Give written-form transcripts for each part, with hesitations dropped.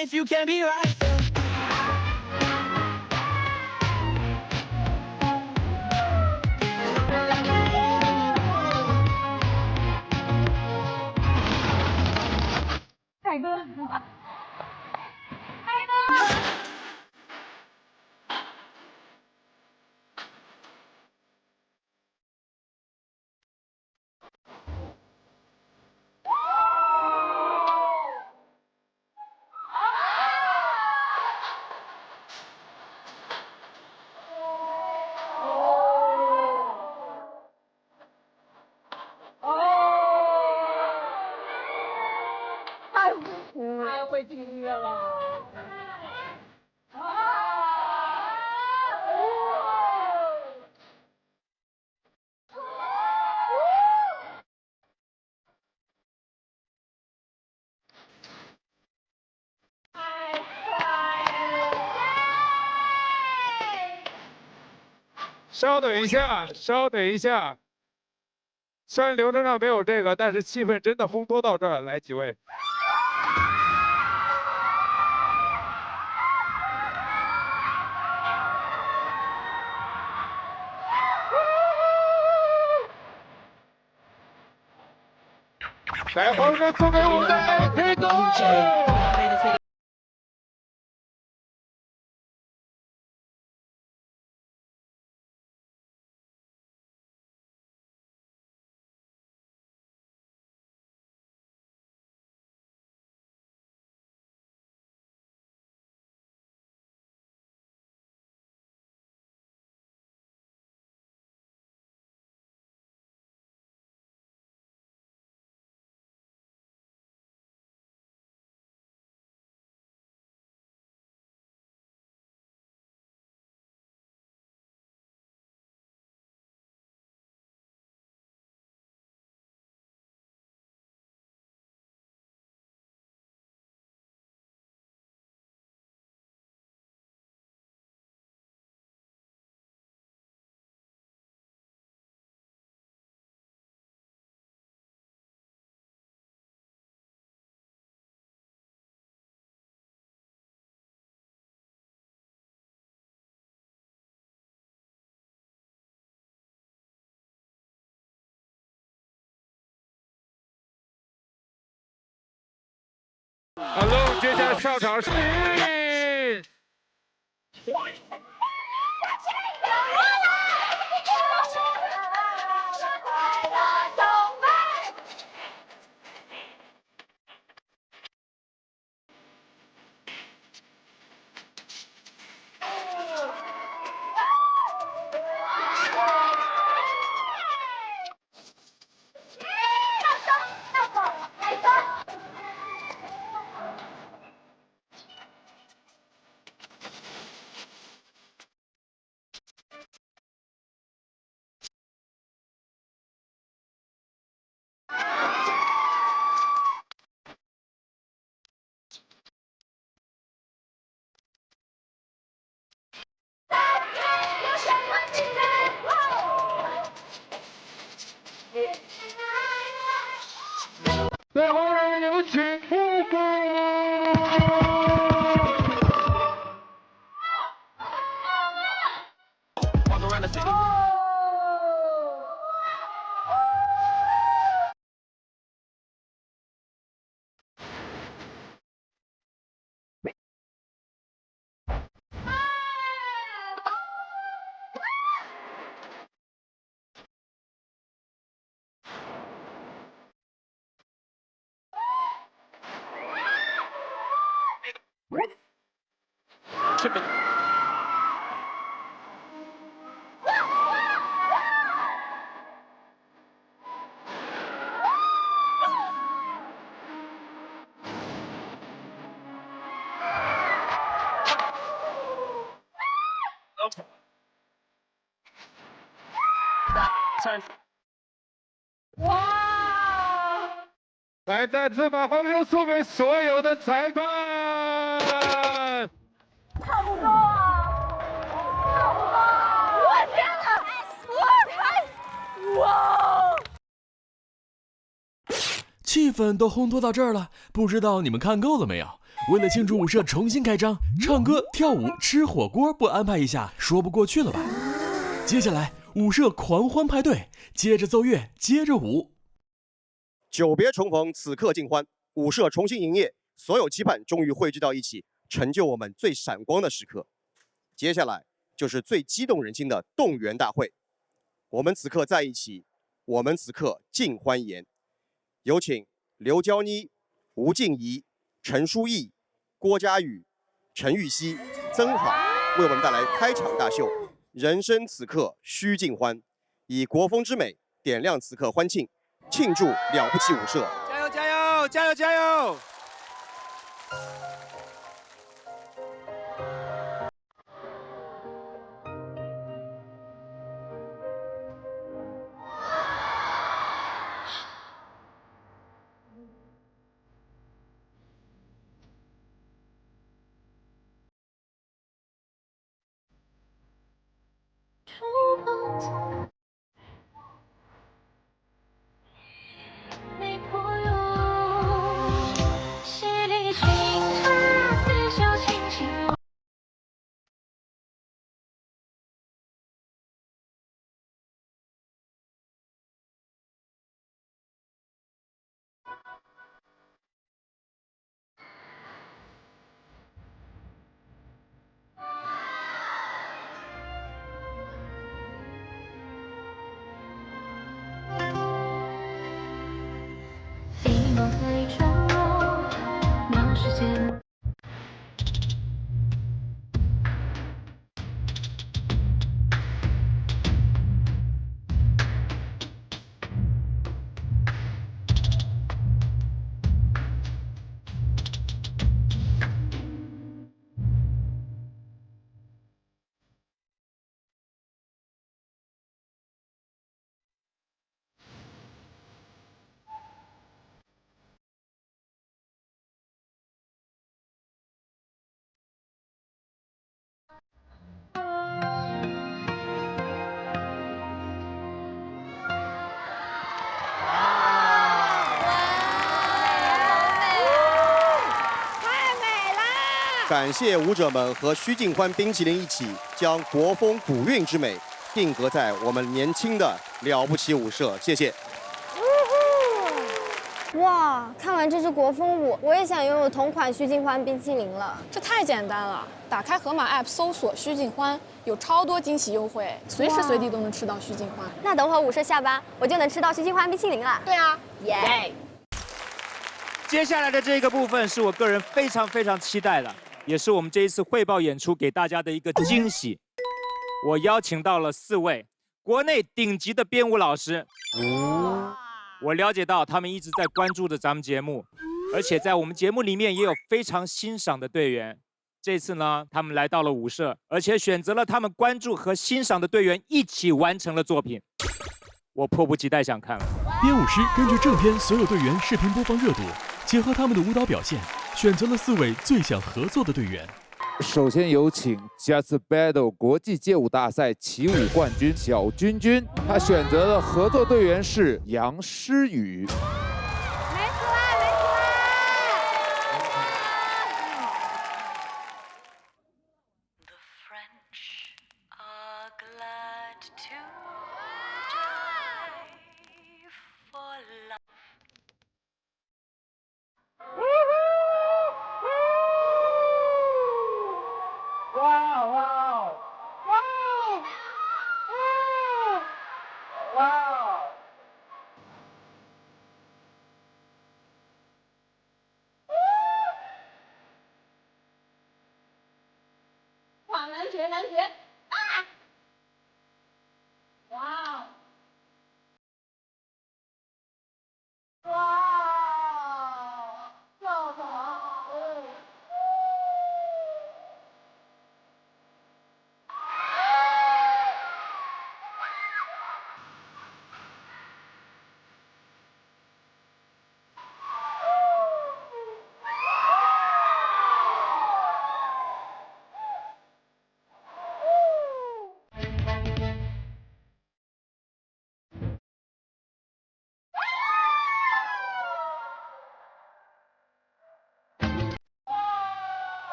If you can be right. 凯哥，凯哥。太会听音乐了。稍等一下，稍等一下。虽然流程上没有这个，但是气氛真的烘托到这儿。来，几位。来，黄哥送给我们的黑哥。Hello， 接下来上场是。最后人有请副歌。这边。哇！来，再次把黄牛送给所有的裁判。差不多啊，差不多啊！我天哪，哇！气氛都烘托到这儿了，不知道你们看够了没有？为了庆祝舞社重新开张，唱歌、跳舞、吃火锅不安排一下，说不过去了吧？接下来舞社狂欢派对，接着奏乐，接着舞。久别重逢，此刻尽欢。舞社重新营业，所有期盼终于汇聚到一起，成就我们最闪光的时刻。接下来就是最激动人心的动员大会。我们此刻在一起，我们此刻尽欢颜。有请刘娇妮、吴静怡、陈书毅、郭嘉宇、陈玉熙、曾好为我们带来开场大秀。人生此刻须尽欢，以国风之美点亮此刻欢庆，庆祝了不起舞社！加油加油加油加油！感谢舞者们和须尽欢冰淇淋一起，将国风古韵之美定格在我们年轻的了不起舞社。谢谢。哇，看完这支国风舞，我也想拥有同款须尽欢冰淇淋了。这太简单了，打开盒马 App 搜索须尽欢，有超多惊喜优惠，随时随地都能吃到须尽欢。那等会儿舞社下班，我就能吃到须尽欢冰淇淋了。对啊，耶！接下来的这个部分是我个人非常期待的，也是我们这一次汇报演出给大家的一个惊喜。我邀请到了4位国内顶级的编舞老师。我了解到他们一直在关注着咱们节目，而且在我们节目里面也有非常欣赏的队员。这次呢，他们来到了舞社，而且选择了他们关注和欣赏的队员一起完成了作品。我迫不及待想看了。编舞师根据正片所有队员视频播放热度，结合他们的舞蹈表现，选择了4位最想合作的队员。首先有请 Just Battle 国际街舞大赛起舞冠军小君君，他选择的合作队员是杨诗雨。没死啦，没死啦！ The French are glad to die for love. Wow! 哇，难学难学啊！哇！哇！这么好！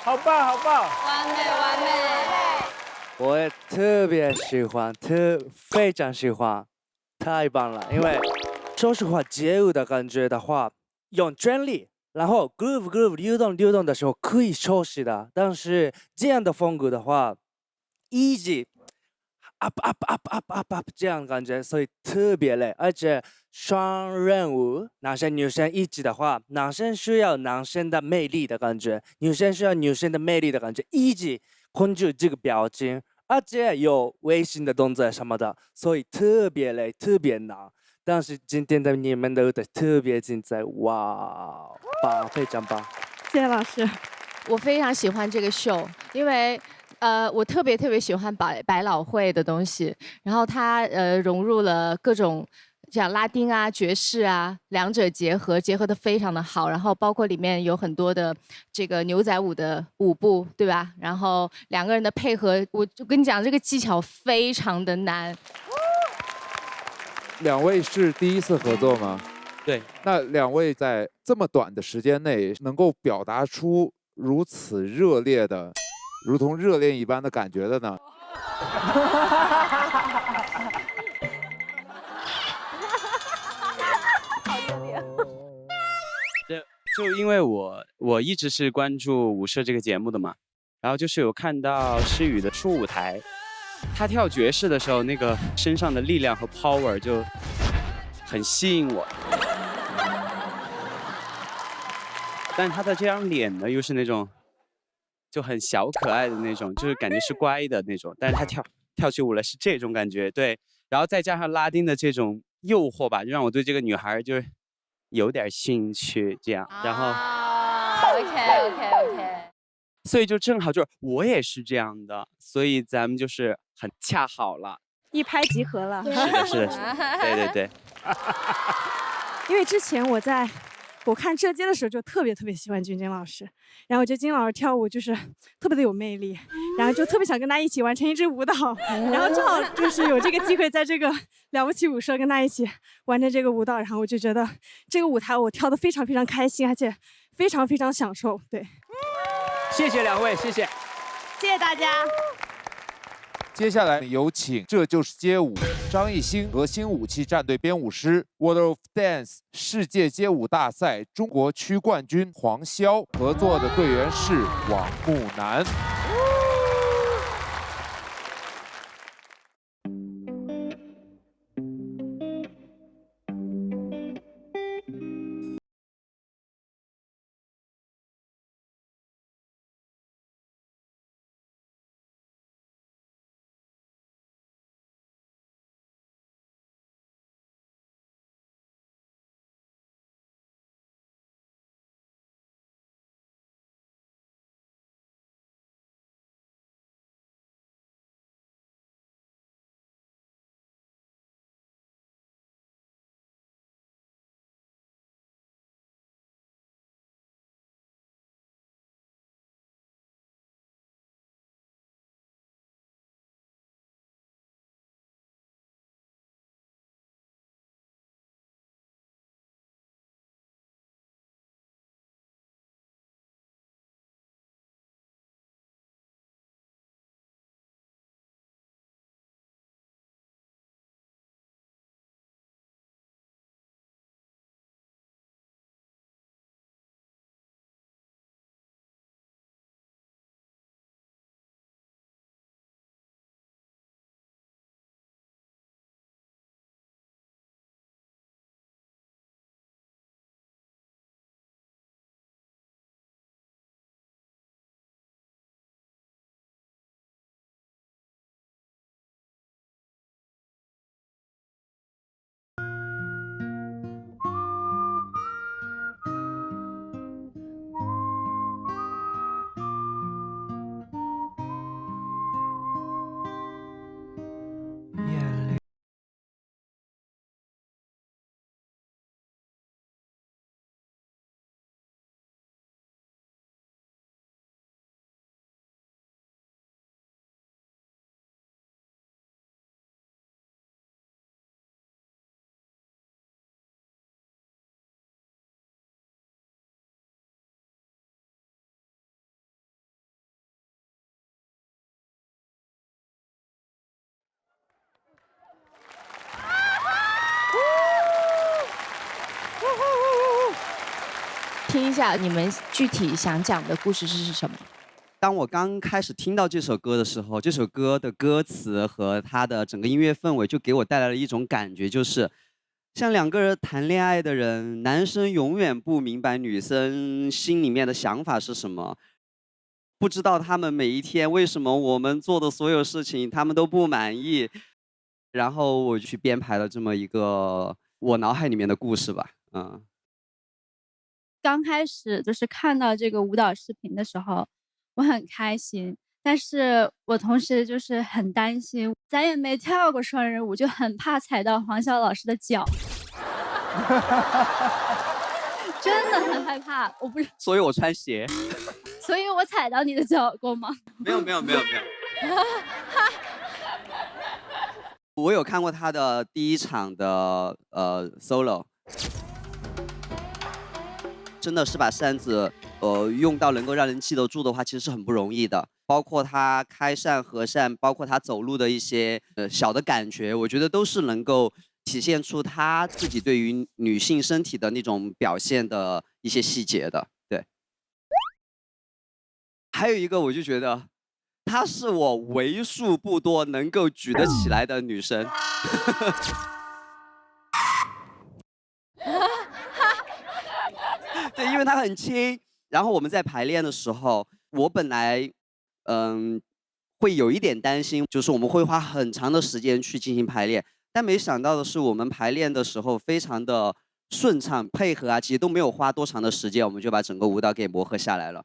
好棒，好棒！完美完美。我也特别喜欢，非常喜欢，太棒了！因为说实话，街舞的感觉的话，用全力，然后 groove 流动的时候可以休息的，但是这样的风格的话，easy up 这样感觉，所以特别累，而且双人舞，男生女生一起的话，男生需要男生的魅力的感觉，女生需要女生的魅力的感觉，一起控制这个表情，而且有微信的动作什么的，所以特别累，特别难。但是今天的你们的舞台特别精彩，哇，棒，非常棒！谢谢老师，我非常喜欢这个秀，因为我特别喜欢百老汇的东西，然后它融入了各种像拉丁啊、爵士啊，两者结合得非常的好，然后包括里面有很多的这个牛仔舞的舞步，对吧？然后两个人的配合，我就跟你讲，这个技巧非常的难。2位是第一次合作吗？对。那2位在这么短的时间内，能够表达出如此热烈的，如同热恋一般的感觉的呢？就因为我一直是关注舞社这个节目的嘛，然后就是有看到诗雨的初舞台，他跳爵士的时候，那个身上的力量和 power 就很吸引我。但他的这张脸呢，又是那种就很小可爱的那种，就是感觉是乖的那种，但是他跳起舞来是这种感觉，对。然后再加上拉丁的这种诱惑吧，就让我对这个女孩就是有点兴趣，这样。然后，OK。所以就正好就是我也是这样的，所以咱们就是很恰好了。一拍即合了。是的，是的，是的，对对对。因为之前我看《这街》的时候就特别喜欢君君老师，然后我觉得金老师跳舞就是特别的有魅力，然后就特别想跟他一起完成一支舞蹈，然后正好就是有这个机会在这个了不起舞社跟他一起完成这个舞蹈，然后我就觉得这个舞台我跳得非常开心，而且非常享受。对，谢谢两位，谢谢，谢谢大家。接下来有请《这就是街舞》张艺兴核心武器战队编舞师 World of Dance 世界街舞大赛中国区冠军黄潇，合作的队员是王木南。听一下你们具体想讲的故事是什么？当我刚开始听到这首歌的时候，这首歌的歌词和它的整个音乐氛围就给我带来了一种感觉，就是像两个人谈恋爱的人，男生永远不明白女生心里面的想法是什么，不知道他们每一天为什么我们做的所有事情他们都不满意，然后我去编排了这么一个我脑海里面的故事吧，刚开始就是看到这个舞蹈视频的时候，我很开心，但是我同时就是很担心，咱也没跳过双人舞，就很怕踩到黄潇老师的脚，真的很害怕。我不是，所以我穿鞋。所以我踩到你的脚过吗？没有。我有看过他的第一场的solo。真的是把扇子，用到能够让人记得住的话，其实是很不容易的。包括他开扇、合扇，包括他走路的一些小的感觉，我觉得都是能够体现出他自己对于女性身体的那种表现的一些细节的。对。还有一个，我就觉得她是我为数不多能够举得起来的女生。对，因为它很轻。然后我们在排练的时候，我本来会有一点担心，就是我们会花很长的时间去进行排练，但没想到的是，我们排练的时候非常的顺畅，配合啊，其实都没有花多长的时间，我们就把整个舞蹈给磨合下来了。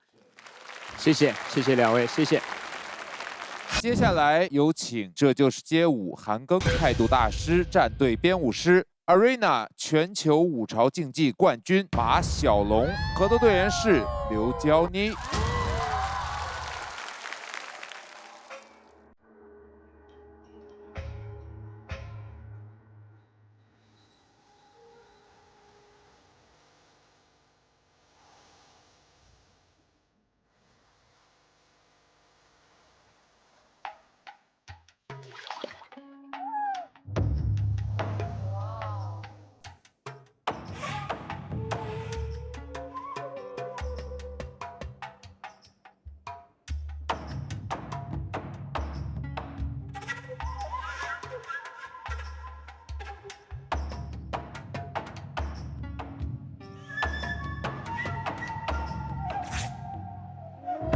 谢谢，谢谢两位，谢谢。接下来有请《这就是街舞》韩庚态度大师战队编舞师 Arena 全球舞潮竞技冠军马小龙，合作队员是刘娇妮。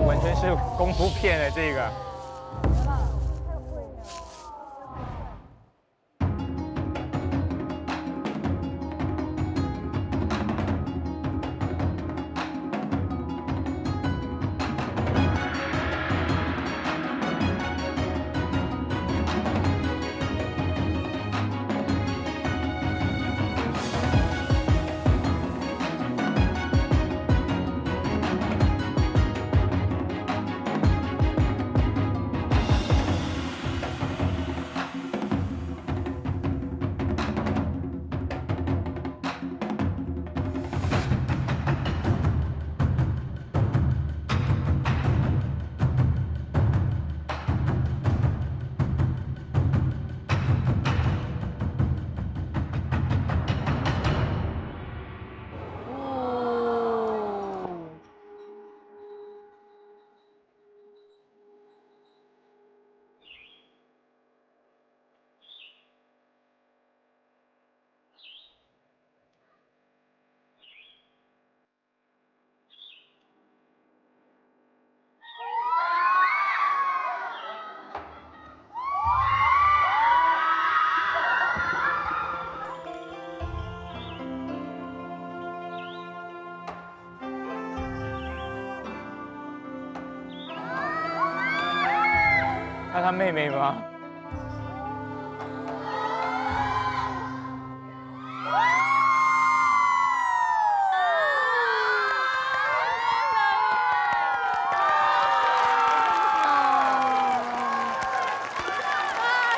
完全是功夫片的这个。那他妹妹吗？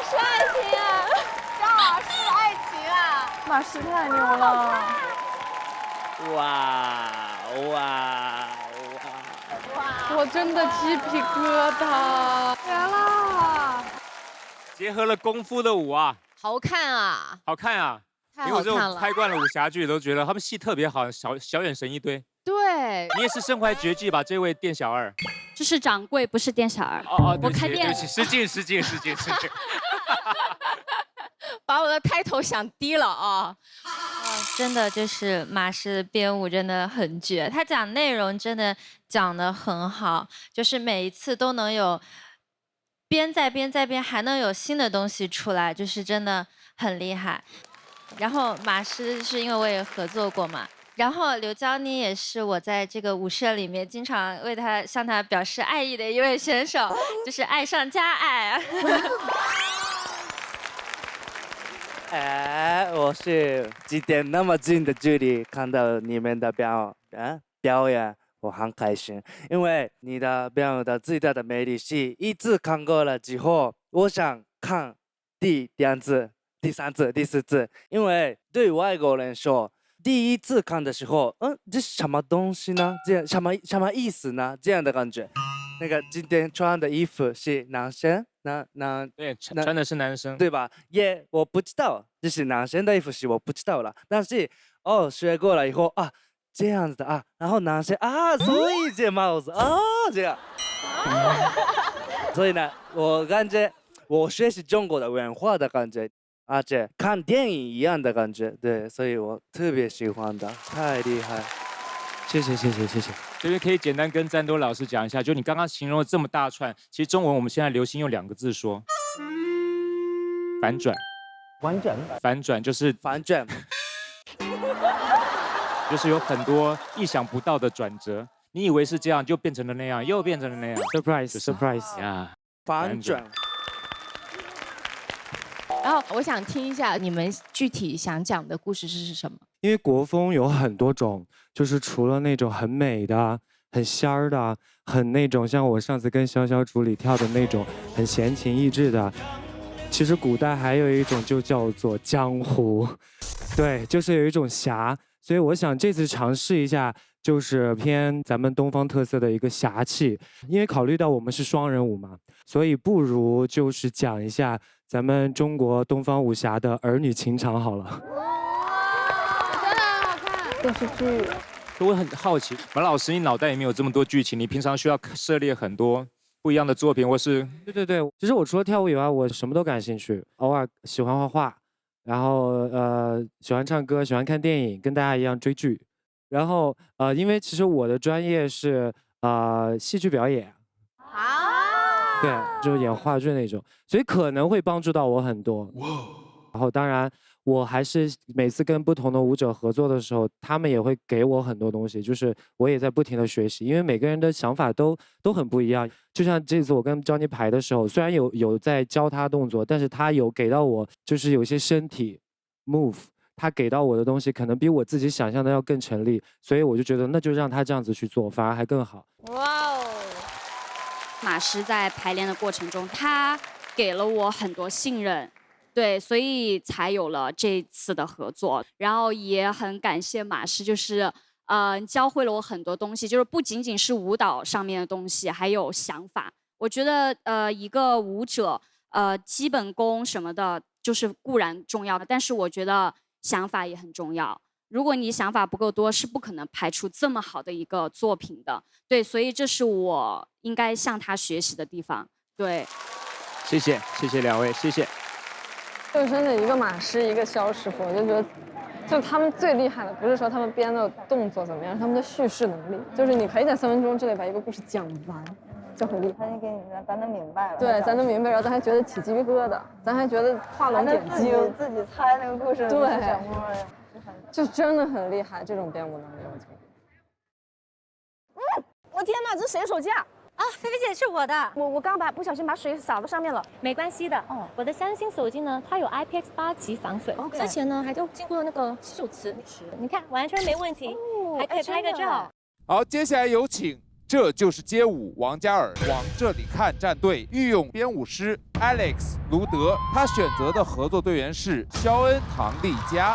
是爱情啊！呀，是爱情啊！马师太牛了！哇！我真的鸡皮疙瘩！绝了！结合了功夫的舞啊，好看啊，好看啊！太因为我这种好看了。拍惯了武侠剧，都觉得他们戏特别好，小眼神一堆。对，你也是身怀绝技吧？这位店小二。这是掌柜，不是店小二。哦，我开店。对不起，失敬。把我的抬头想低了啊！真的就是马师编舞真的很绝，他讲内容真的讲得很好，就是每一次都能有编在编，还能有新的东西出来，就是真的很厉害。然后马师是因为我也合作过嘛，然后刘娇妮也是我在这个舞社里面经常向他表示爱意的一位选手，就是爱上加爱。我是几点那么近的距离看到你们的表演，我很开心，因为你的表演的最大的魅力是一次看过了之后，我想看第2次、第3次、第4次，因为对外国人说，第一次看的时候，这是什么东西呢？这样什么意思呢？这样的感觉。那个今天穿的衣服是男生，对，穿的是男生，对吧？我不知道，就是男生的衣服是我不知道了。但是学过了以后啊，这样子的啊，然后男生啊，所以这帽子啊，这样。所以呢，我感觉我学习中国的文化的感觉，而且看电影一样的感觉，对，所以我特别喜欢的，太厉害。谢谢。这边可以简单跟战斗老师讲一下，就你刚刚形容了这么大串，其实中文我们现在流行用2个字说，反转。反转就是反转，就是有很多意想不到的转折。你以为是这样，就变成了那样，又变成了那样。 surprise 呀，反转。然后我想听一下你们具体想讲的故事是什么？因为国风有很多种，就是除了那种很美的、很仙儿的、很那种像我上次跟潇潇主理跳的那种很闲情逸致的，其实古代还有一种就叫做江湖，对，就是有一种侠。所以我想这次尝试一下，就是偏咱们东方特色的一个侠气。因为考虑到我们是双人舞嘛，所以不如就是讲一下咱们中国东方武侠的儿女情长好了。真的好看，电视剧。我很好奇，马老师，你脑袋里面有这么多剧情，你平常需要涉猎很多不一样的作品，或是？对，其实我除了跳舞以外，我什么都感兴趣，偶尔喜欢画画，然后喜欢唱歌，喜欢看电影，跟大家一样追剧。然后因为其实我的专业是戏剧表演。对，就是演话剧那种，所以可能会帮助到我很多。然后当然，我还是每次跟不同的舞者合作的时候，他们也会给我很多东西，就是我也在不停的学习，因为每个人的想法都很不一样。就像这次我跟Johnny排的时候，虽然有在教他动作，但是他有给到我就是有些身体 move， 他给到我的东西可能比我自己想象的要更成立，所以我就觉得那就让他这样子去做，反而还更好。哇哦！马师在排练的过程中，他给了我很多信任，对，所以才有了这次的合作。然后也很感谢马师，就是教会了我很多东西，就是不仅仅是舞蹈上面的东西，还有想法。我觉得一个舞者基本功什么的，就是固然重要的，但是我觉得想法也很重要。如果你想法不够多，是不可能排出这么好的一个作品的。对，所以这是我应该向他学习的地方。对，谢谢两位，谢谢。就真的一个马师，一个肖师傅，我就觉得，就他们最厉害的，不是说他们编的动作怎么样，是他们的叙事能力，就是你可以在3分钟之内把一个故事讲完，就很厉害。他就给你咱能明白了。对，咱能明白，然后咱还觉得起鸡皮疙瘩，咱还觉得画龙点睛，自己猜那个故事。对。就真的很厉害，这种编舞能力，我觉得。我天哪，这是谁手机啊？啊，菲菲姐是我的。我刚不小心把水洒到上面了。没关系的。哦，我的三星手机呢，它有 IPX8级防水。之前呢还就经过那个洗手池，你看完全没问题，还可以拍个照。好，接下来有请《这就是街舞》王嘉尔往这里看战队御用编舞师 Alex 卢德，他选择的合作队员是肖恩唐丽佳。哦。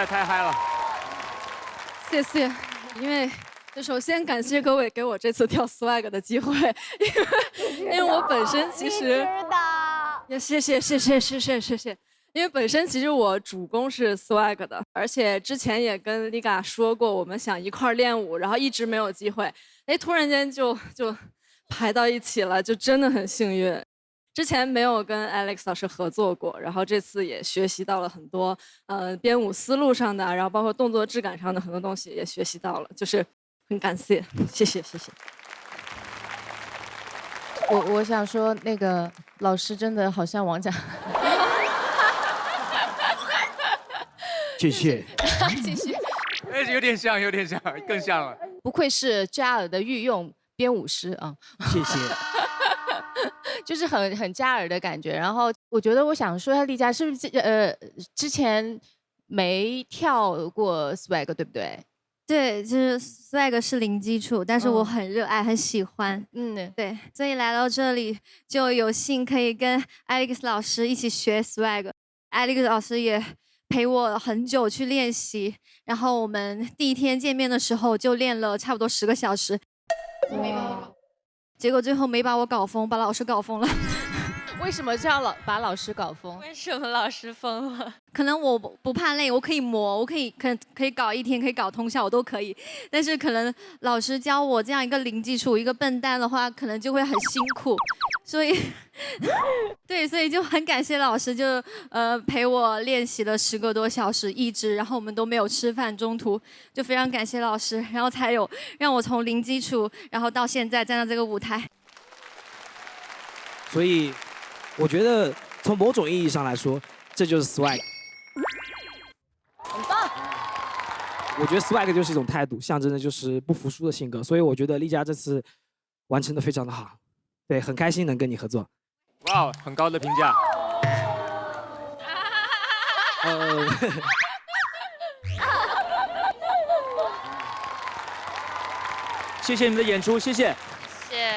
太嗨了！谢谢，因为首先感谢各位给我这次跳 swag 的机会，因为我本身其实也谢谢，因为本身其实我主攻是 swag 的，而且之前也跟 Liga 说过，我们想一块儿练舞，然后一直没有机会，哎，突然间就排到一起了，就真的很幸运。之前没有跟 Alex 老师合作过，然后这次也学习到了很多，编舞思路上的，然后包括动作质感上的很多东西也学习到了，就是很感谢，谢谢。我想说，那个老师真的好像王嘉。谢谢。继续。哎，有点像，更像了。不愧是嘉尔的御用编舞师啊！谢谢。就是很嘉尔的感觉。然后我觉得我想说一下丽佳，是不是之前没跳过 swag 对不对？对，就是 swag 是零基础，但是我很热爱，很喜欢。对，所以来到这里就有幸可以跟 Alex 老师一起学 swag。Alex 老师也陪我很久去练习，然后我们第一天见面的时候就练了差不多10个小时。结果最后没把我搞疯，把老师搞疯了。为什么这样把老师搞疯？为什么老师疯了？可能我不怕累，我可以磨，我可以搞一天，可以搞通宵，我都可以。但是可能老师教我这样一个零基础，一个笨蛋的话，可能就会很辛苦。所以，对，所以就很感谢老师，就陪我练习了10个多小时，一直，然后我们都没有吃饭，中途就非常感谢老师，然后才有让我从零基础，然后到现在站到这个舞台。所以。我觉得从某种意义上来说，这就是 swag。很棒。我觉得 swag 就是一种态度，象征的就是不服输的性格。所以我觉得丽佳这次完成的非常的好，对，很开心能跟你合作。哇，很高的评价。谢谢你们的演出，谢谢。谢谢。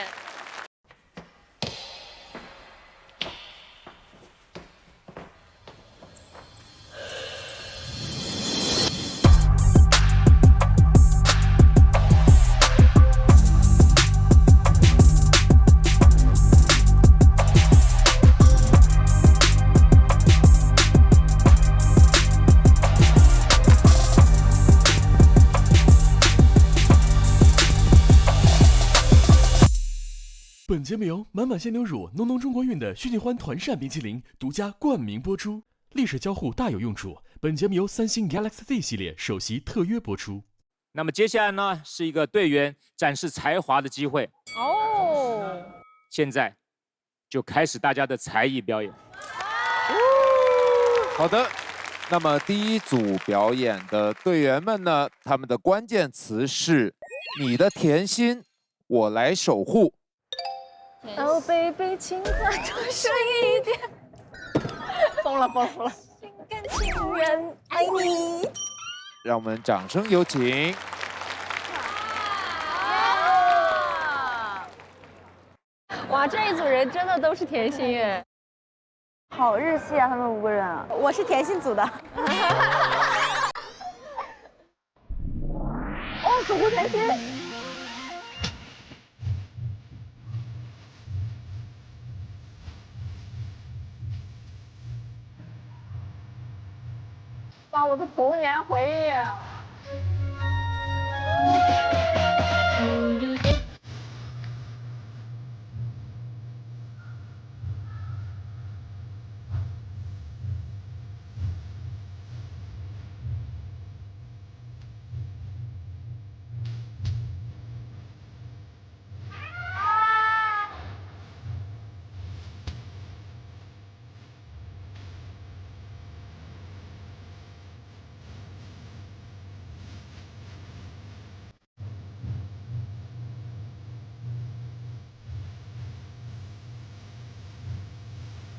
本节目由满满鲜牛乳、浓浓中国韵的旭锦欢团扇冰淇淋独家冠名播出，历史交互大有用处。本节目由三星 Galaxy Z 系列首席特约播出。那么接下来呢，是一个队员展示才华的机会。哦。现在就开始大家的才艺表演。好的，那么第一组表演的队员们呢，他们的关键词是“你的甜心，我来守护”。Oh baby， 请快多说一点。疯了。心甘情愿爱你。让我们掌声有请。哇，这一组人真的都是甜心耶。好日系啊，他们5个人啊。我是甜心组的。哦，守护甜心。哇，我的童年回忆。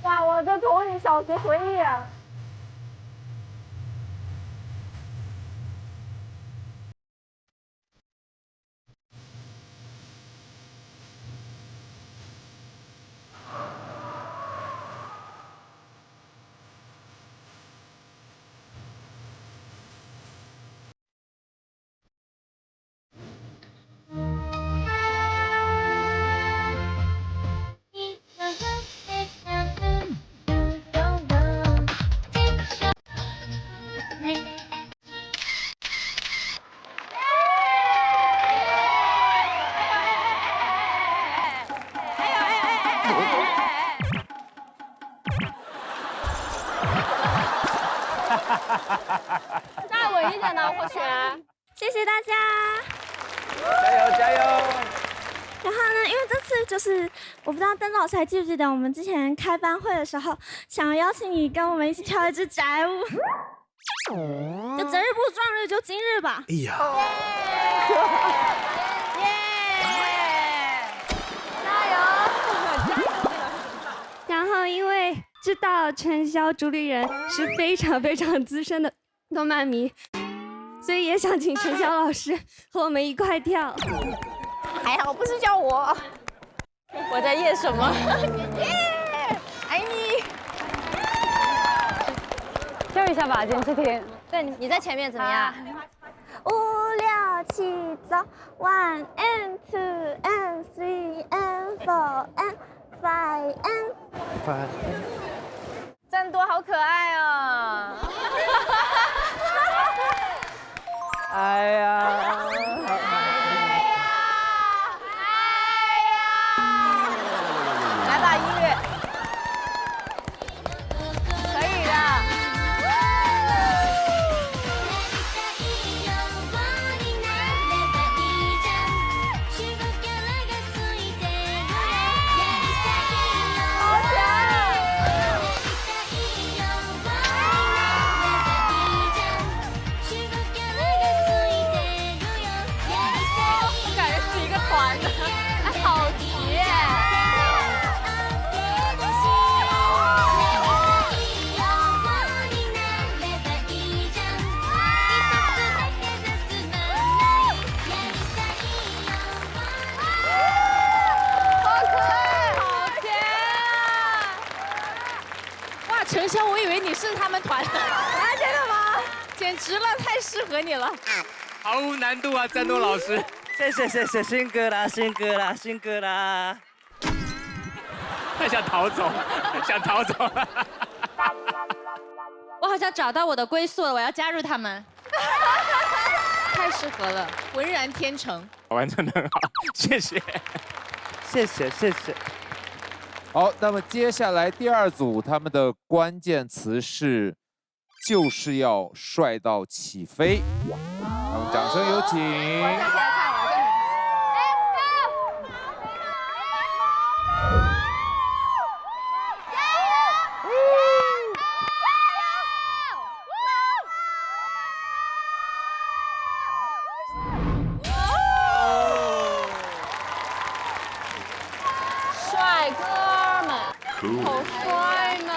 哇，我的童年小学回忆。再稳一点的，或许。谢谢大家。加油加油！然后呢，因为这次就是我不知道邓老师还记不记得我们之前开班会的时候，想邀请你跟我们一起跳一支宅舞。就择日不撞日，就今日吧。哎呀！加油！然后因为知道陈潇主理人是非常非常资深的动漫迷，所以也想请陈潇老师和我们一块跳。还好不是叫我，我在演什么？爱你。跳一下吧，简志婷。对，你在前面怎么样？5、6、7，走 ！1 and 2 and 3 and 4 and 5 and。赞多好可爱哦！哎呀！来吧，音乐，可以的。感觉是一个团的，哎，好齐耶！陈潇，我以为你是他们团的，啊，真的吗？简直了，太适合你了。毫无难度啊，赞多老师。谢谢谢谢，辛苦啦辛苦啦辛苦啦。太想逃走，想逃走。我好像找到我的归宿了，我要加入他们。太适合了，浑然天成。完成得很好，谢谢。谢谢谢谢。好，那么接下来第二组他们的关键词是，就是要帅到起飞。让我们掌声有请。帅哥们，好帅呢！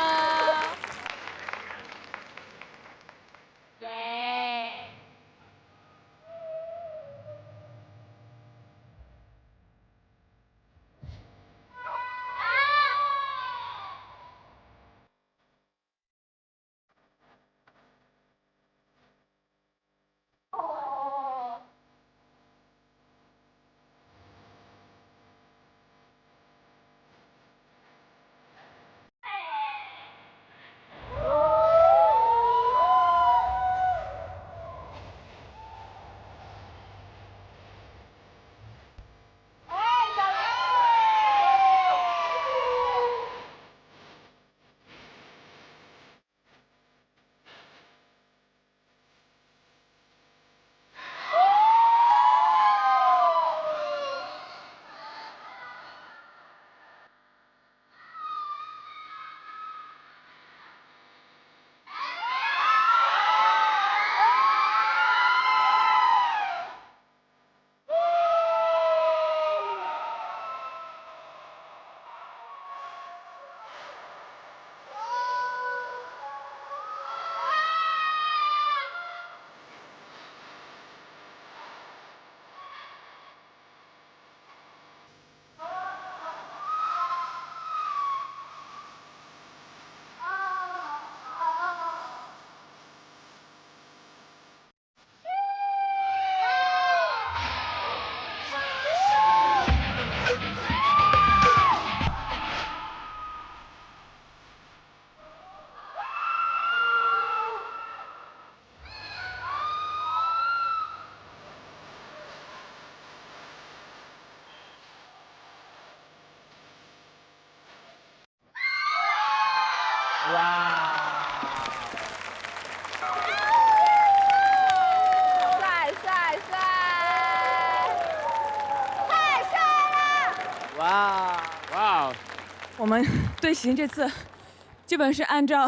哇！我们队形这次基本是按照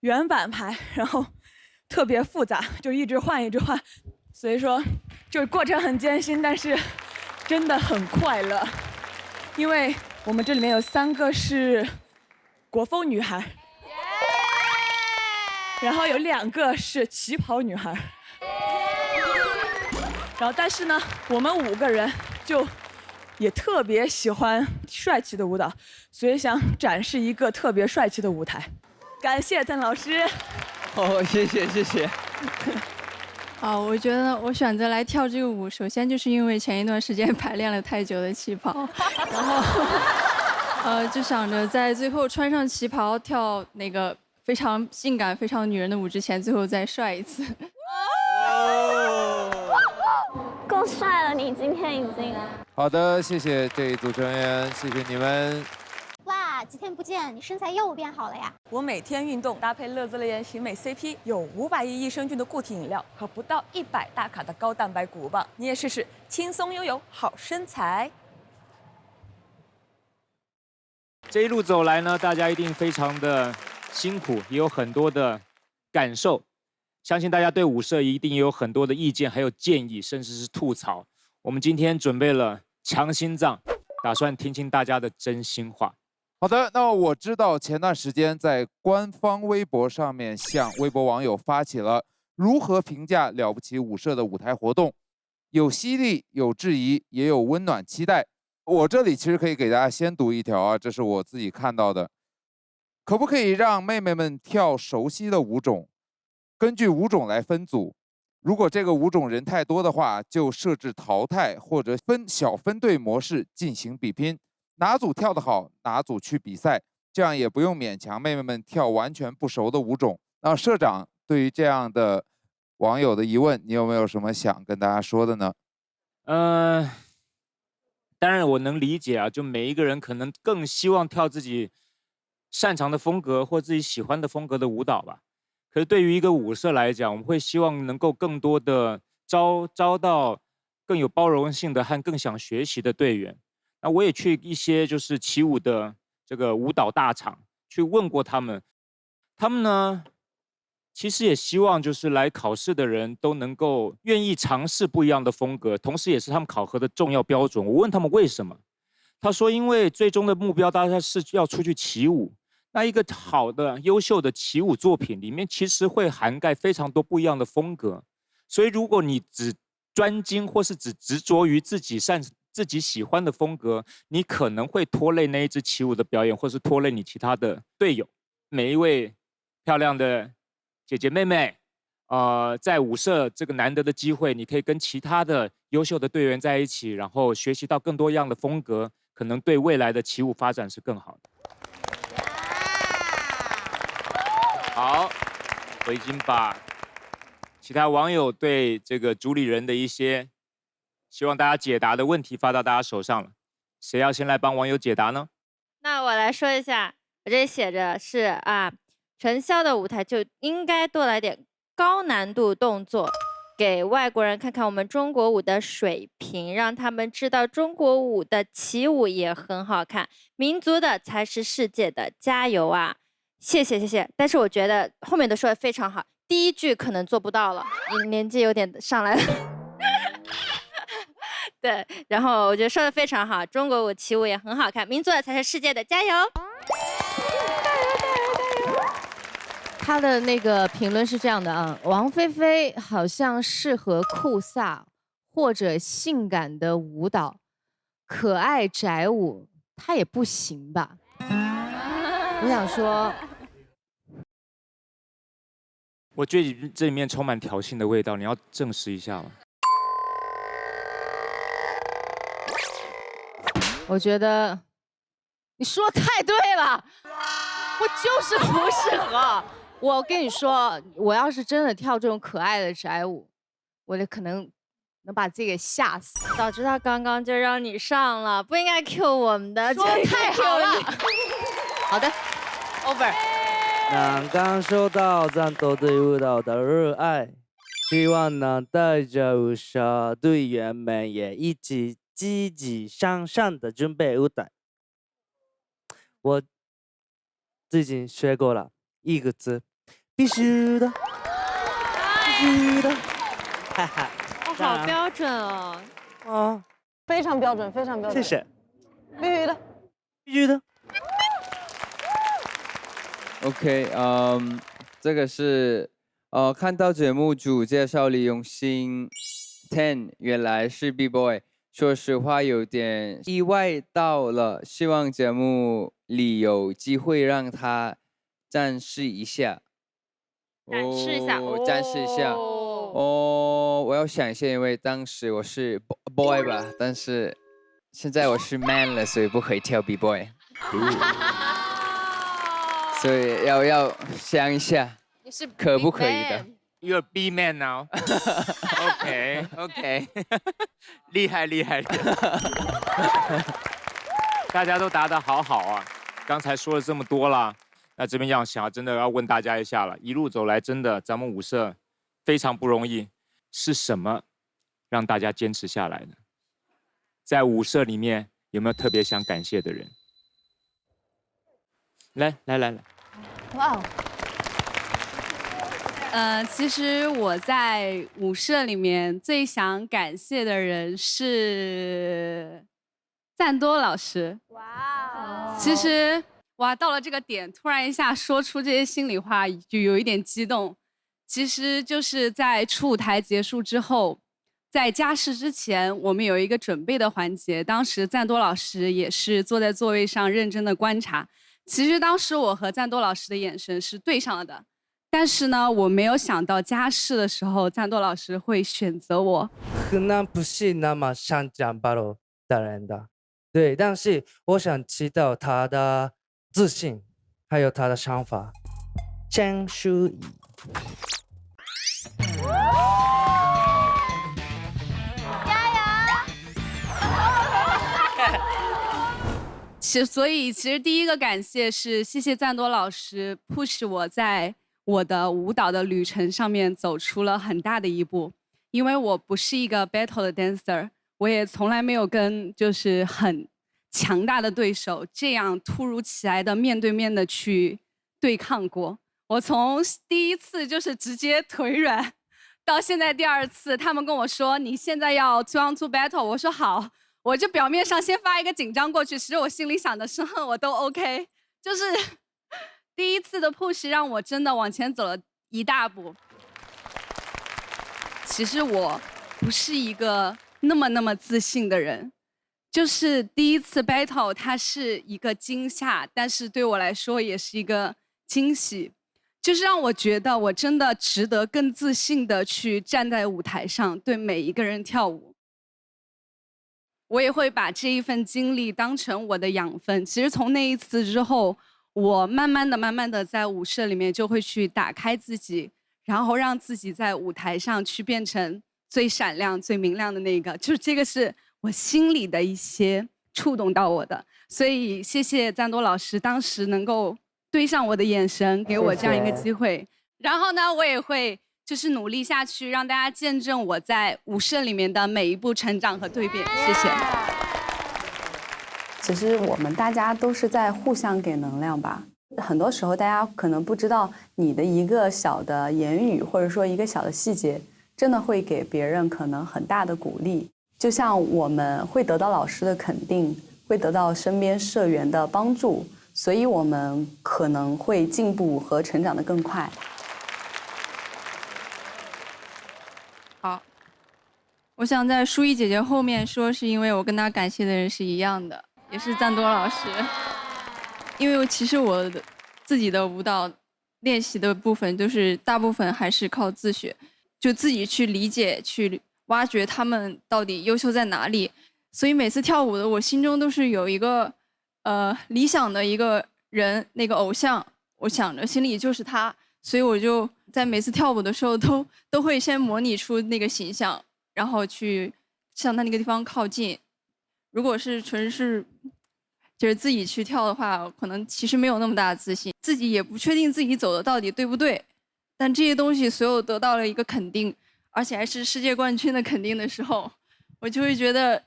原版排，然后特别复杂，就一直换，所以说就是过程很艰辛，但是真的很快乐，因为我们这里面有3个是国风女孩，然后有2个是旗袍女孩，然后但是呢，我们5个人就也特别喜欢帅气的舞蹈，所以想展示一个特别帅气的舞台。感谢邓老师。哦，谢谢。我觉得我选择来跳这个舞，首先就是因为前一段时间排练了太久的旗袍，然后就想着在最后穿上旗袍跳那个非常性感、非常女人的舞之前，最后再帅一次。够帅了，你今天已经。好的，谢谢这一组成员，谢谢你们。哇，几天不见，你身材又变好了呀！我每天运动，搭配乐滋乐颜型美 CP， 有500亿益生菌的固体饮料和不到100大卡的高蛋白谷物棒，你也试试，轻松拥有好身材。这一路走来呢，大家一定非常的辛苦，也有很多的感受。相信大家对舞社一定也有很多的意见，还有建议，甚至是吐槽。我们今天准备了强心脏，打算听听大家的真心话。好的，那我知道前段时间在官方微博上面向微博网友发起了如何评价了不起舞社的舞台活动，有犀利，有质疑，也有温暖期待。我这里其实可以给大家先读一条啊，这是我自己看到的。可不可以让妹妹们跳熟悉的舞种，根据舞种来分组？如果这个舞种人太多的话，就设置淘汰或者小分队模式进行比拼。哪组跳得好，哪组去比赛，这样也不用勉强妹妹们跳完全不熟的舞种。那社长对于这样的网友的疑问，你有没有什么想跟大家说的呢？当然我能理解啊，就每一个人可能更希望跳自己擅长的风格或自己喜欢的风格的舞蹈吧。可是对于一个舞社来讲，我们会希望能够更多的招到更有包容性的和更想学习的队员。那我也去一些就是起舞的这个舞蹈大厂去问过他们呢，其实也希望就是来考试的人都能够愿意尝试不一样的风格，同时也是他们考核的重要标准。我问他们为什么，他说因为最终的目标大家是要出去起舞，那一个好的优秀的起舞作品里面其实会涵盖非常多不一样的风格，所以如果你只专精或是只执着于自己喜欢的风格，你可能会拖累那一支起舞的表演，或是拖累你其他的队友。每一位漂亮的姐姐妹妹，在舞社这个难得的机会，你可以跟其他的优秀的队员在一起，然后学习到更多样的风格，可能对未来的起舞发展是更好的。好，我已经把其他网友对这个主理人的一些希望大家解答的问题发到大家手上了，谁要先来帮网友解答呢？那我来说一下，我这里写着是陈潇的舞台就应该多来点高难度动作，给外国人看看我们中国舞的水平，让他们知道中国舞的起舞也很好看，民族的才是世界的，加油啊！谢谢。但是我觉得后面的说的非常好，第一句可能做不到了，你年纪有点上来了。对，然后我觉得说的非常好，中国舞起舞也很好看，民族的才是世界的，加油！他的那个评论是这样的啊，王菲菲好像适合酷飒或者性感的舞蹈，可爱宅舞她也不行吧？我想说，我觉得这里面充满挑衅的味道，你要证实一下吗？我觉得你说的太对了，我就是不适合。我跟你说，我要是真的跳这种可爱的宅舞，我就可能能把自己给吓死。早知道刚刚就让你上了，不应该 Q 我们的。说的太好了。好的 ，over。能感受到战斗对舞蹈的热爱，希望能带着舞社队员们也一起积极向上的准备舞台。我最近学过了一个字，必须的，必须的，哈哈。哦，好标准哦。啊，非常标准，非常标准。谢谢。必须的，必须的。OK，这个是看到节目组介绍李永新 Ten 原来是 B-boy， 说实话有点意外到了，希望节目里有机会让他展示一下。展示一下，展示一下。我要想一下，因为当时我是 boy 吧，但是现在我是 man 了，所以不可以跳 B-boy。所以要想一下，可不可以的 ？You're a B man now 。OK， 厉害厉害。大家都答得好好啊！刚才说了这么多了，那这边真的要问大家一下了。一路走来，真的咱们舞社非常不容易，是什么让大家坚持下来呢？在舞社里面有没有特别想感谢的人？来，哇哦！其实我在舞社里面最想感谢的人是赞多老师。哇！其实到了这个点，突然一下说出这些心里话，就有一点激动。其实就是在初舞台结束之后，在加试之前，我们有一个准备的环节。当时赞多老师也是坐在座位上认真的观察。其实当时我和赞多老师的眼神是对上了的，但是呢，我没有想到加试的时候，赞多老师会选择我。可能不是那么想讲battle的人的，对，但是我想知道他的自信，还有他的想法。江疏仪。所以其实第一个感谢是谢谢赞多老师 push 我在我的舞蹈的旅程上面走出了很大的一步，因为我不是一个 battle 的 dancer， 我也从来没有跟就是很强大的对手这样突如其来的面对面的去对抗过。我从第一次就是直接腿软，到现在第二次，他们跟我说你现在要 2 on 2 battle， 我说好。我就表面上先发一个紧张过去，其实我心里想的是我都 OK， 就是第一次的 push 让我真的往前走了一大步。其实我不是一个那么自信的人，就是第一次 battle 它是一个惊吓，但是对我来说也是一个惊喜，就是让我觉得我真的值得更自信的去站在舞台上对每一个人跳舞。我也会把这一份经历当成我的养分。其实从那一次之后，我慢慢的在舞社里面就会去打开自己，然后让自己在舞台上去变成最闪亮、最明亮的那个。就是这个是我心里的一些触动到我的。所以谢谢赞多老师当时能够对上我的眼神，给我这样一个机会。然后呢，我也会就是努力下去，让大家见证我在舞社里面的每一步成长和蜕变。谢谢。其实我们大家都是在互相给能量吧。很多时候大家可能不知道，你的一个小的言语或者说一个小的细节，真的会给别人可能很大的鼓励。就像我们会得到老师的肯定，会得到身边社员的帮助，所以我们可能会进步和成长得更快。好，我想在舒怡姐姐后面说，是因为我跟她感谢的人是一样的，也是赞多老师。因为其实我自己的舞蹈练习的部分，就是大部分还是靠自学，就自己去理解、去挖掘他们到底优秀在哪里。所以每次跳舞的，我心中都是有一个理想的一个人，那个偶像，我想着心里就是他。所以我就在每次跳舞的时候都会先模拟出那个形象，然后去向他那个地方靠近。如果是纯是就是自己去跳的话，可能其实没有那么大的自信，自己也不确定自己走的到底对不对。但这些东西所有得到了一个肯定，而且还是世界冠军的肯定的时候，我就会觉得，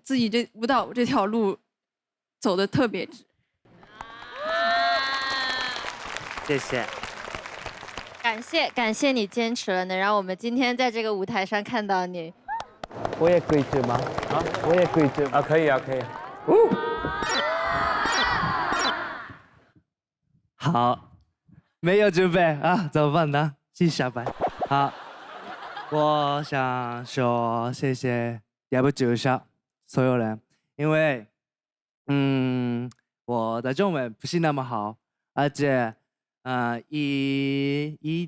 自己这舞蹈这条路走得特别直。谢谢。感谢你坚持了，能让我们今天在这个舞台上看到你。我也跪着吗？啊，我也跪着啊，可以啊，可以。好，没有准备啊，怎么办呢？继续下班。好，我想说谢谢也不只是所有人，因为我的中文不是那么好，而且一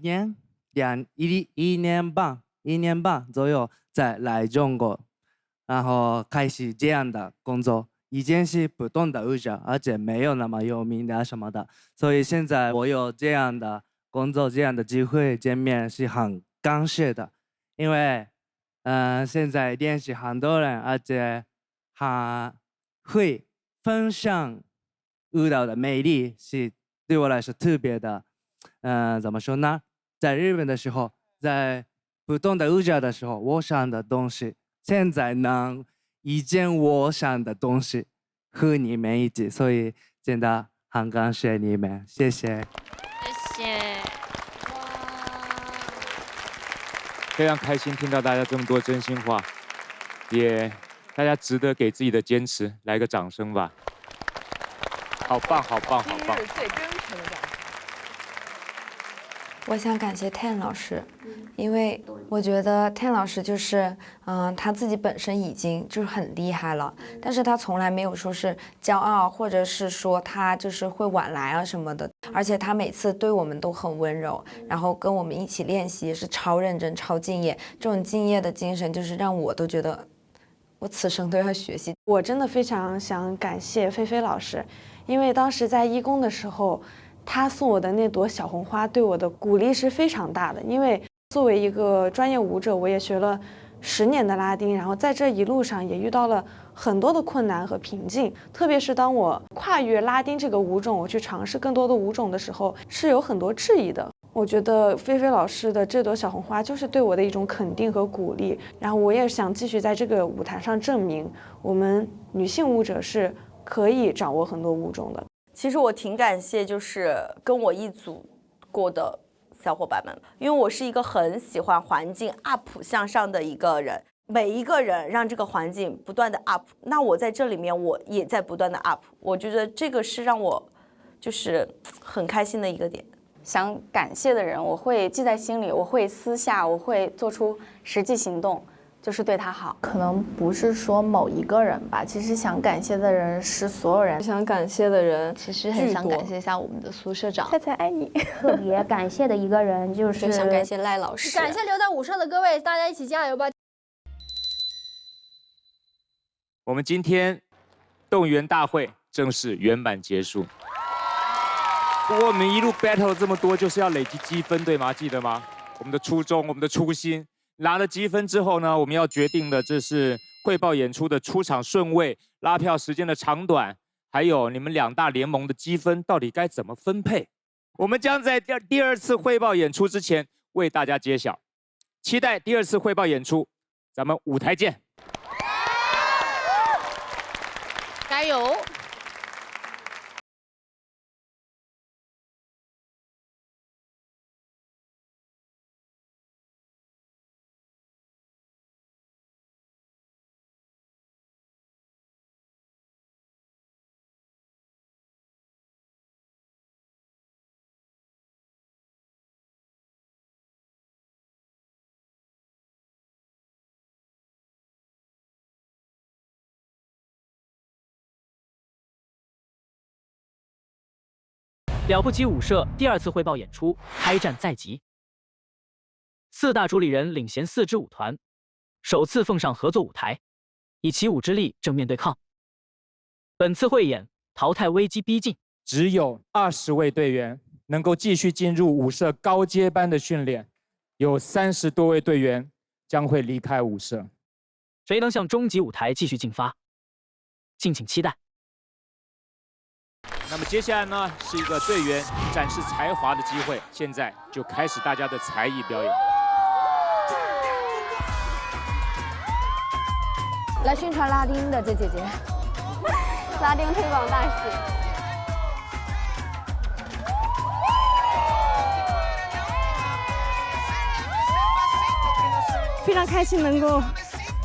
年半左右才来中国，然后开始这样的工作。以前是普通的舞者，而且没有那么有名的什么的，所以现在我有这样的工作，这样的机会见面是很感谢的，因为现在认识很多人，而且还会分享舞蹈的魅力，是对我来说特别的。怎么说呢？在日本的时候，在普通的舞者的时候，我想的东西，现在能一件我想的东西和你们一起，所以真的很感谢你们，谢谢。谢谢。非常开心听到大家这么多真心话，也大家值得给自己的坚持来个掌声吧。好棒，好棒，好棒！最真诚的掌声。我想感谢 Ten 老师，因为我觉得 Ten 老师就是，他自己本身已经就是很厉害了，但是他从来没有说是骄傲，或者是说他就是会晚来啊什么的，而且他每次对我们都很温柔，然后跟我们一起练习也是超认真、超敬业，这种敬业的精神就是让我都觉得我此生都要学习。我真的非常想感谢菲菲老师，因为当时在一公的时候，他送我的那朵小红花对我的鼓励是非常大的。因为作为一个专业舞者，我也学了10年的拉丁，然后在这一路上也遇到了很多的困难和瓶颈。特别是当我跨越拉丁这个舞种，我去尝试更多的舞种的时候，是有很多质疑的。我觉得菲菲老师的这朵小红花就是对我的一种肯定和鼓励，然后我也想继续在这个舞台上证明，我们女性舞者是可以掌握很多舞种的。其实我挺感谢就是跟我一组过的小伙伴们，因为我是一个很喜欢环境 up 向上的一个人，每一个人让这个环境不断的 up， 那我在这里面我也在不断的 up， 我觉得这个是让我就是很开心的一个点。想感谢的人我会记在心里，我会私下我会做出实际行动，就是对他好。可能不是说某一个人吧，其实想感谢的人是所有人。想感谢的人其实很想感谢一下我们的苏社长，菜菜爱你。特别感谢的一个人就是想感谢赖老师，感谢留在舞社的各位，大家一起加油吧！我们今天动员大会正式圆满结束。不过我们一路 battle 了这么多，就是要累积积分，对吗？记得吗？我们的初衷，我们的初心。拿了积分之后呢，我们要决定的这是汇报演出的出场顺位、拉票时间的长短，还有你们2大联盟的积分到底该怎么分配。我们将在第2次汇报演出之前为大家揭晓，期待第2次汇报演出，咱们舞台见。加油！了不起舞社第2次汇报演出开战在即，4大主理人领衔4支舞团，首次奉上合作舞台，以旗舞之力正面对抗。本次汇演淘汰危机逼近，只有20位队员能够继续进入舞社高阶班的训练，有30多位队员将会离开舞社。谁能向终极舞台继续进发？敬请期待。那么接下来呢，是一个队员展示才华的机会，现在就开始大家的才艺表演。来宣传拉丁的这姐姐，拉丁推广大使。非常开心能够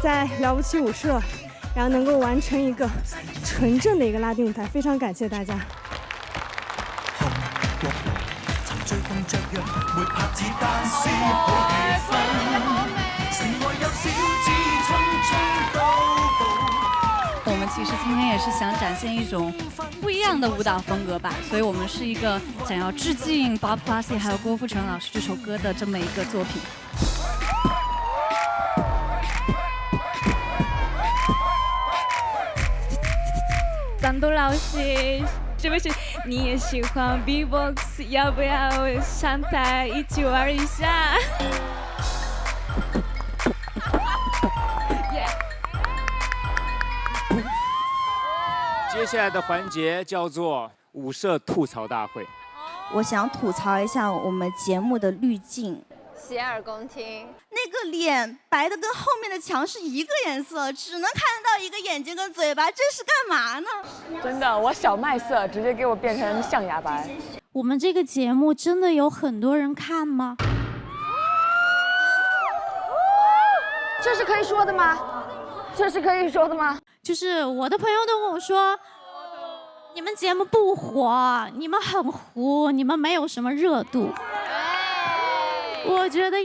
在了不起舞社，然后能够完成一个纯正的一个拉丁舞台，非常感谢大家。我们其实今天也是想展现一种不一样的舞蹈风格吧，所以我们是一个想要致敬 Bob Fosse 还有郭富城老师这首歌的这么一个作品。张东老师，是不是你也喜欢 B-box？ 要不要上台一起玩一下？接下来的环节叫做舞社吐槽大会。我想吐槽一下我们节目的滤镜，洗耳恭听。那个脸白的跟后面的墙是一个颜色，只能看得到一个眼睛跟嘴巴，这是干嘛呢？真的，我小麦色直接给我变成象牙白。我们这个节目真的有很多人看吗？这是可以说的吗？这是可以说的吗？就是我的朋友都跟我说，你们节目不火，你们很糊，你们没有什么热度。我觉得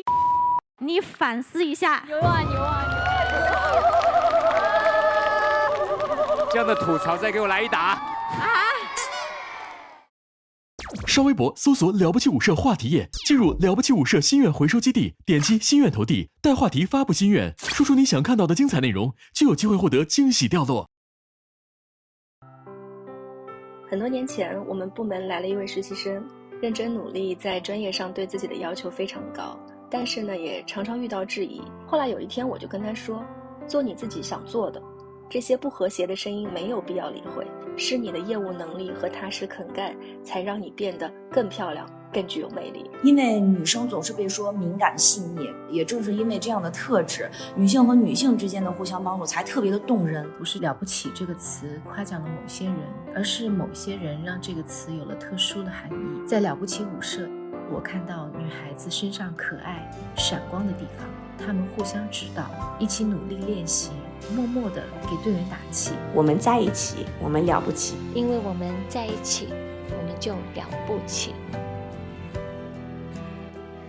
你反思一下。牛啊牛啊牛！这样的吐槽再给我来一打。上微博搜索了不起舞社话题页，进入了不起舞社心愿回收基地，点击心愿投递，带话题发布心愿，说出你想看到的精彩内容，就有机会获得惊喜掉落。很多年前，我们部门来了一位实习生，认真努力，在专业上对自己的要求非常高，但是呢，也常常遇到质疑。后来有一天，我就跟他说：“做你自己想做的，这些不和谐的声音没有必要理会，是你的业务能力和踏实肯干，才让你变得更漂亮，更具有魅力。”因为女生总是被说敏感细腻，也正是因为这样的特质，女性和女性之间的互相帮助才特别的动人。不是了不起这个词夸奖了某些人，而是某些人让这个词有了特殊的含义。在了不起舞社，我看到女孩子身上可爱闪光的地方，她们互相指导，一起努力练习，默默地给队员打气。我们在一起，我们了不起，因为我们在一起，我们就了不起。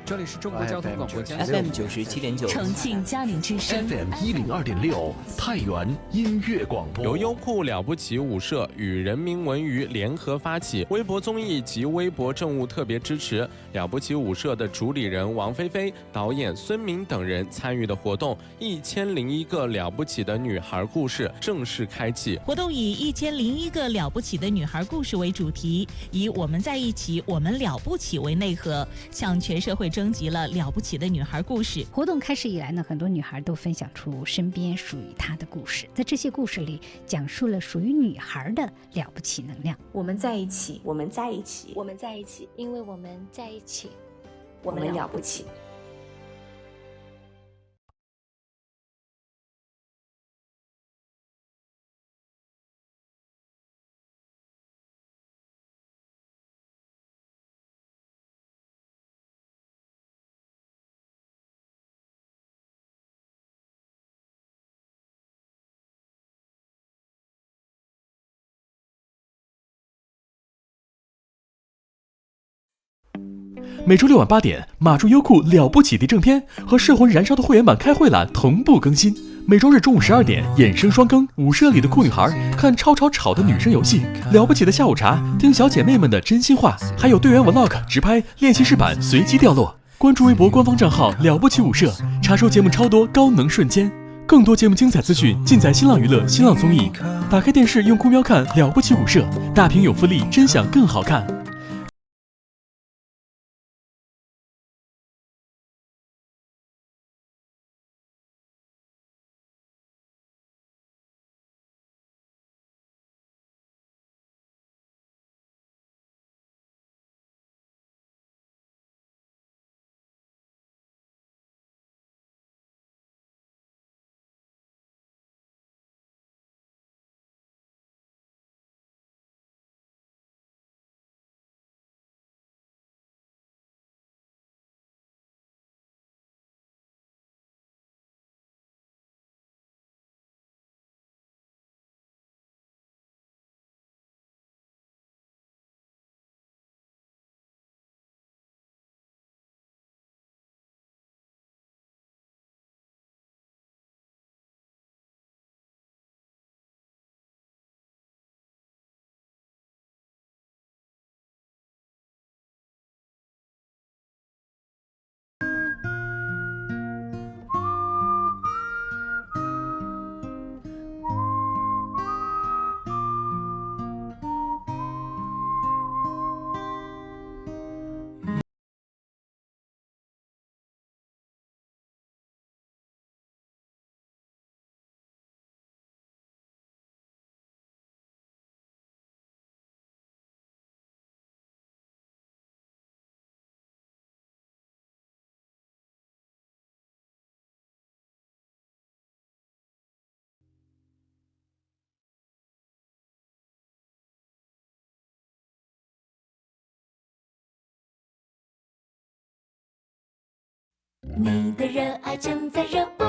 这里是中国交通广播 FM 97.9，重庆嘉陵之声 FM 102.6，太原音乐广播。由优酷了不起舞社与人民文娱联合发起，微博综艺及微博政务特别支持，了不起舞社的主理人王菲菲、导演孙明等人参与的活动1001个了不起的女孩故事正式开启。活动以1001个了不起的女孩故事为主题，以我们在一起，我们了不起为内核，向全社会征集了了不起的女孩故事。活动开始以来呢，很多女孩都分享出身边属于她的故事，在这些故事里讲述了属于女孩的了不起能量。我们在一起，我们在一起，我们在一起，因为我们在一起，我们了不起。每周6晚8点，马住优酷了不起的正片和摄魂燃烧的会员版开会栏同步更新。每周日中午12点，衍生双更，舞社里的酷女孩看超吵的女生游戏，了不起的下午茶听小姐妹们的真心话，还有队员 vlog 直拍练习室版随机掉落。关注微博官方账号了不起舞社，查收节目超多高能瞬间。更多节目精彩资讯尽在新浪娱乐、新浪综艺。打开电视用酷喵看了不起舞社，大屏有福利，真享更好看。你的热爱正在热播。